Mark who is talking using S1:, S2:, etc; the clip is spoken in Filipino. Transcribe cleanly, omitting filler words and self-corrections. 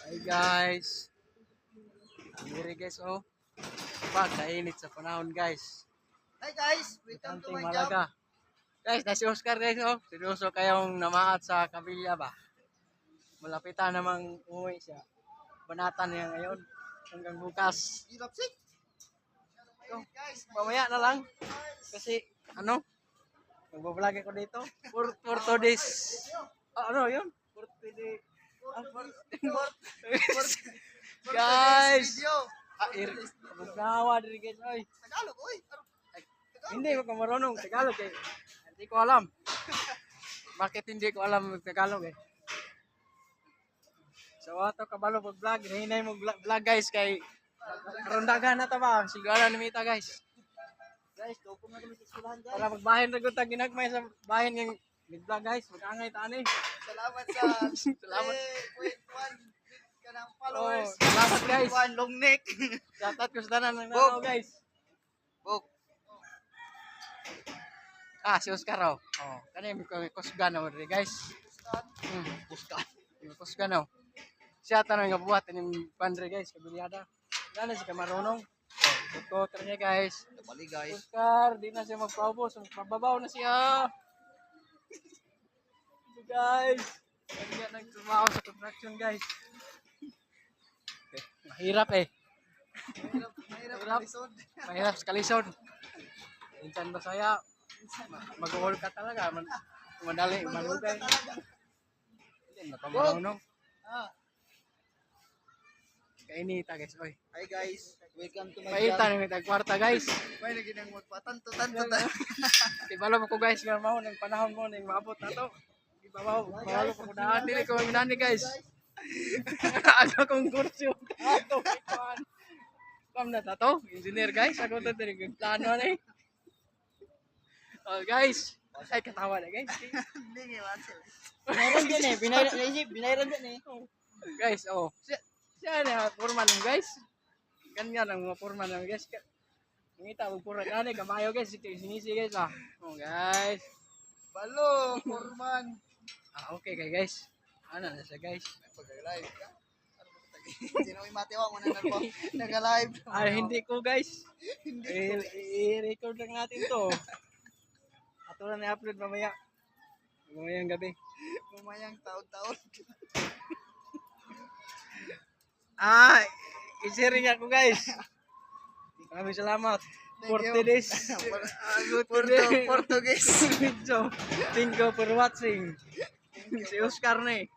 S1: Hi guys. Diri guys oh. Kainit sa panahon guys.
S2: Hi guys, welcome to
S1: Kanting
S2: my job.
S1: Malaga. Guys, na si Oscar guys oh. Seryoso kayong namaat sa kabilya ba? Malapitan namang umuwi siya. Banatan niya ngayon hanggang bukas.
S2: Girapsik.
S1: So, mamaya na lang. Kasi ano? Magbablog ako dito. For 2 days. Ano yun? For 2 days. Guys!
S2: Video.
S1: Magnawa din guys. Oy.
S2: Tagalog, oy.
S1: Ay, hindi ko marunong Tagalog eh. Hindi ko alam. Bakit hindi ko alam Tagalog eh? So ato kabalo mag-vlog, hinay mo vlog guys kay karondagan na ta ba? Sigara ni Mita guys.
S2: Guys, tukom na kami sa eskwelahan guys.
S1: Para magbahin ra gud ta ginagmay sa bahin ng vlog guys. Mag-angay ta ani.
S2: Salamat sa
S1: Salamat.
S2: 3.1 ka ng followers.
S1: Oh, salamat guys.
S2: 1 long neck.
S1: Shoutout ko sa tanan ng nanaw guys.
S2: Bok.
S1: Si Oscar oh. Oh, kani mi kusgan na rin guys. Kusgan. Yung kusgan oh. Siya tanong nga buhat ng pandre guys, kabiliyada. Gana si kamarunong. Oh, tutor niya guys.
S2: Bali guys.
S1: Oscar, di na siya magpaubos. Mababaw na siya. So guys, kanya nagtrabaho sa construction guys. Mahirap eh.
S2: Mahirap episode.
S1: Mahirap sa kalisod. Minsan masaya. Mag-all ka talaga. Madali, malugay. Hindi na pa marunong.
S2: Ah,
S1: Kainita guys, oy.
S2: hi guys, welcome to my
S1: Paita
S2: job.
S1: ni tagkwarta guys.
S2: May naginang magpatanto-tanto ta.
S1: Ibalo mo ko guys, nga mao ng panahon mo ning maabot na to. Ibabaw, bawalo ko daan dili ko minani guys. Ano kong kurso ato ikuan. Kam na tato, engineer guys, ako to diri kong plano na eh. Oh guys, ay katawa na guys.
S2: Hindi nga mansil. Binayran din eh, binayran din eh.
S1: Guys, oh. Siya na forma ng guys. Ganyan ang mga forma ng guys. Ngita mo pura gani kamayo guys, sinisi guys ah. Oh guys.
S2: Balo, Forman.
S1: Okay kay guys. Ano na siya guys?
S2: Pag-live ka. Hindi na may matewa mo na nag-live.
S1: Hindi ko guys. I-record lang natin to. Ato na i-upload mamaya. Mamayang gabi.
S2: Mamayang taon-taon.
S1: I-sharing ako guys. Maraming salamat. For
S2: Thank you.
S1: today's
S2: Portuguese.
S1: video. Thank you for watching. Si Oscar na eh.